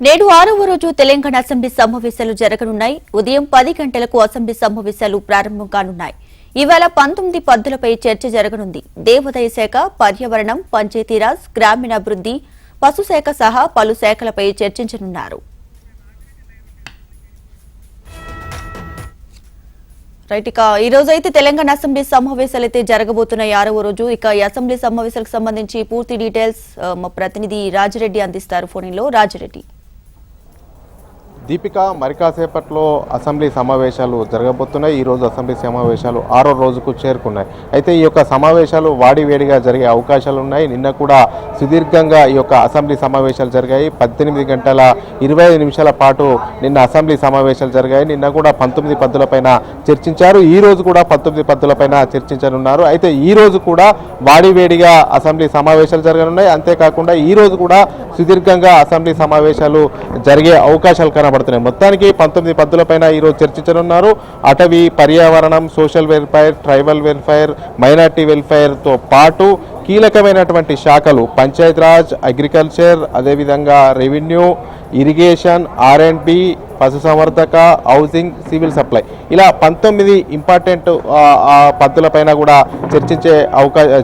నేడు 6వ రోజు తెలంగాణ అసెంబ్లీ సమావేశాలు జరగనున్నాయి. ఉదయం 10 గంటలకు అసెంబ్లీ సమావేశాలు ప్రారంభం కానున్నాయి. ఇవాళ 19 పద్ధతులపై చర్చ జరగనుంది. దేవాదాయ శాఖ, పర్యావరణం, పంచాయతీరాజ్, గ్రామీణాభివృద్ధి, పశుశాఖ సహా పలు శాఖలపై చర్చించనున్నారు. ఈ రోజైతే తెలంగాణ అసెంబ్లీ సమావేశాలు అయితే జరగబోతున్నాయి. 6వ రోజు. ఈ అసెంబ్లీ సమావేశాలకు సంబంధించి పూర్తి డీటెయిల్స్ మా ప్రతినిధి రాజిరెడ్డి అందిస్తారు. ఫోన్లో రాజిరెడ్డి. దీపిక, మరి కాసేపట్లో అసెంబ్లీ సమావేశాలు జరగబోతున్నాయి. ఈరోజు అసెంబ్లీ సమావేశాలు 6వ రోజుకు చేరుకున్నాయి. అయితే ఈ యొక్క సమావేశాలు వాడివేడిగా జరిగే అవకాశాలు ఉన్నాయి. నిన్న కూడా సుదీర్ఘంగా ఈ యొక్క అసెంబ్లీ సమావేశాలు జరిగాయి. 18 గంటల 25 నిమిషాల పాటు నిన్న అసెంబ్లీ సమావేశాలు జరిగాయి. నిన్న కూడా 19 పద్ధతులపైన చర్చించారు. ఈ రోజు కూడా 19 పద్ధతులపైన చర్చించనున్నారు. అయితే ఈ రోజు కూడా వాడివేడిగా అసెంబ్లీ సమావేశాలు జరగనున్నాయి. అంతేకాకుండా ఈ రోజు కూడా సుదీర్ఘంగా అసెంబ్లీ సమావేశాలు జరిగే అవకాశాలు కనబడుతున్నాయి. మొత్తానికి 19 పద్ధతులపైన ఈరోజు చర్చించనున్నారు. అటవీ, పర్యావరణం, social welfare, tribal welfare, minority వెల్ఫేర్తో పాటు కీలకమైనటువంటి శాఖలు పంచాయతీరాజ్, అగ్రికల్చర్, అదేవిధంగా రెవెన్యూ, ఇరిగేషన్, R&B, పశుసంవర్ధక, హౌసింగ్, సివిల్ సప్లై, ఇలా 19 ఇంపార్టెంట్ పద్ధతులపైన కూడా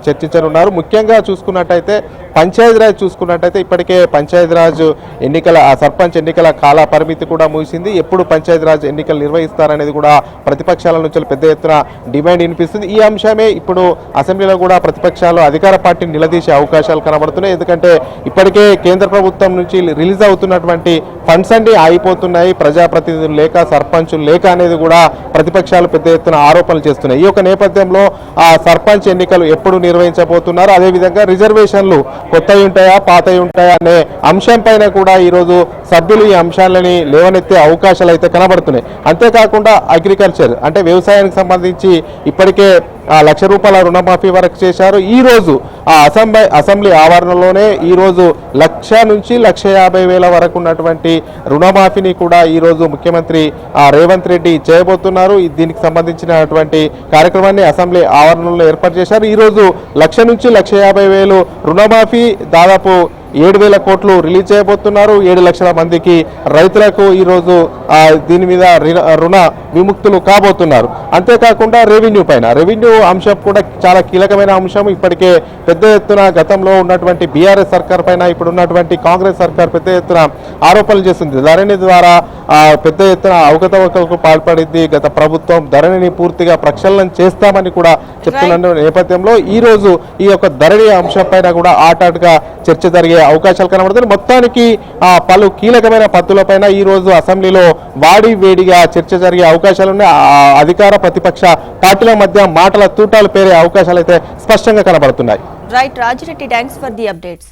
చర్చించనున్నారు. ముఖ్యంగా చూసుకున్నట్టయితే పంచాయతీరాజ్ చూసుకున్నట్టయితే ఇప్పటికే పంచాయతీరాజ్ ఎన్నికల సర్పంచ్ ఎన్నికల కాల పరిమితి కూడా ముగిసింది. ఎప్పుడు పంచాయతీరాజ్ ఎన్నికలు నిర్వహిస్తారనేది కూడా ప్రతిపక్షాల నుంచి పెద్ద ఎత్తున డిమాండ్ వినిపిస్తుంది. ఈ అంశమే ఇప్పుడు అసెంబ్లీలో కూడా ప్రతిపక్షాలు అధికార పార్టీని నిలదీసే అవకాశాలు కనబడుతున్నాయి. ఎందుకంటే ఇప్పటికే కేంద్ర ప్రభుత్వం నుంచి రిలీజ్ అవుతున్నటువంటి ఫండ్స్ అన్ని ఆగిపోతున్నాయి. ప్రజాప్రతినిధులు లేక, సర్పంచులు లేక అనేది కూడా ప్రతిపక్షాలు పెద్ద ఎత్తున ఆరోపణలు చేస్తున్నాయి. ఈ యొక్క నేపథ్యంలో ఆ సర్పంచ్ ఎన్నికలు ఎప్పుడు నిర్వహించబోతున్నారు, అదేవిధంగా రిజర్వేషన్లు కొత్తవి ఉంటాయా, పాతవి ఉంటాయా అనే అంశం పైన కూడా ఈరోజు సభ్యులు ఈ అంశాలని లేవనెత్తే అవకాశాలు అయితే కనబడుతున్నాయి. అంతేకాకుండా అగ్రికల్చర్ అంటే వ్యవసాయానికి సంబంధించి ఇప్పటికే ₹1,00,000 రుణమాఫీ వరకు చేశారు. ఈ రోజు ఆ అసెంబ్లీ ఆవరణలోనే ఈరోజు 1,00,000 నుంచి 1,50,000 వరకు ఉన్నటువంటి రుణమాఫీని కూడా ఈరోజు ముఖ్యమంత్రి రేవంత్ రెడ్డి చేయబోతున్నారు. దీనికి సంబంధించినటువంటి కార్యక్రమాన్ని అసెంబ్లీ ఆవరణలో ఏర్పాటు చేశారు. ఈరోజు 1,00,000 నుంచి 1,50,000 రుణమాఫీ, దాదాపు 7,000 కోట్లు రిలీజ్ చేయబోతున్నారు. 7 లక్షల మందికి రైతులకు ఈరోజు దీని మీద రుణ విముక్తులు కాబోతున్నారు. అంతేకాకుండా రెవెన్యూ అంశం కూడా చాలా కీలకమైన అంశం. ఇప్పటికే పెద్ద ఎత్తున గతంలో ఉన్నటువంటి బీఆర్ఎస్ సర్కార్ పైన ఇప్పుడున్నటువంటి కాంగ్రెస్ సర్కార్ పెద్ద ఎత్తున ఆరోపణలు చేస్తుంది. ధరణి ద్వారా పెద్ద ఎత్తున అవకతవకలకు పాల్పడింది గత ప్రభుత్వం. ధరణిని పూర్తిగా ప్రక్షాళన చేస్తామని కూడా చెప్తున్న నేపథ్యంలో ఈ రోజు ఈ యొక్క ధరణి అంశం పైన కూడా ఆటాటుగా చర్చ జరిగే అవకాశాలు కనబడుతుంది. మొత్తానికి పలు కీలకమైన పద్ధతులపైన ఈ రోజు అసెంబ్లీలో వాడివేడిగా చర్చ జరిగే అవకాశాలున్నాయి. అధికార ప్రతిపక్ష పార్టీల మధ్య మాటల తూటాలు పేరే అవకాశాలు అయితే స్పష్టంగా కనబడుతున్నాయి. Right Rajireddy, thanks for the updates.